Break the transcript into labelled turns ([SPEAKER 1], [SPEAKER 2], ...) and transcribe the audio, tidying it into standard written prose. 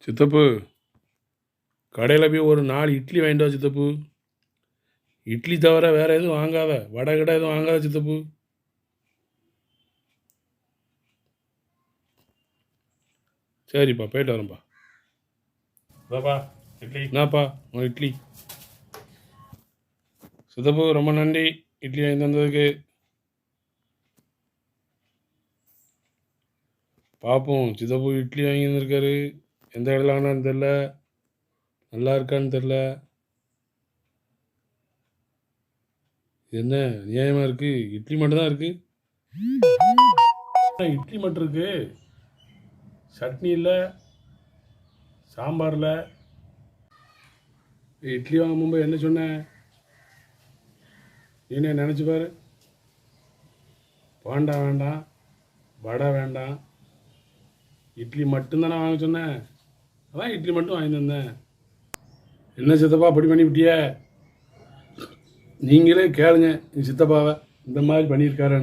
[SPEAKER 1] சித்தப்பு கடையில் போய் ஒரு 4 இட்லி வாங்கிட்டு வா சித்தப்பு. இட்லி தவிர வேறு எதுவும் வாங்காத, வடை கடை எதுவும் வாங்காத சித்தப்பு. சரிப்பா, போயிட்டு வரேன்ப்பா. அதாப்பா இட்லி. என்னப்பா உன் இட்லி? சித்தப்பு ரொம்ப நன்றி இட்லி வாங்கி தந்ததுக்கு. பார்ப்போம், சித்தப்பு இட்லி வாங்கி வந்திருக்காரு. எந்த கடையில் வாங்கினான்னு தெரில, நல்லா இருக்கான்னு தெரில. என்ன நியாயமாக இருக்குது? இட்லி மட்டும்தான் இருக்குது. இட்லி மட்டும் இருக்கு, சட்னி இல்லை, சாம்பார் இல்லை. இட்லி வாங்கும்போது என்ன சொன்னேன்? நீனே நினச்சி பாரு. பாண்டா வேண்டாம், வடை வேண்டாம், இட்லி மட்டும்தானே வாங்க சொன்னேன். அதான் இட்லி மட்டும் வாங்கி தந்தேன். என்ன சித்தப்பா அப்படி பண்ணிவிட்டிய? நீங்களே கேளுங்க சித்தப்பாவை இந்த மாதிரி பண்ணியிருக்காரு.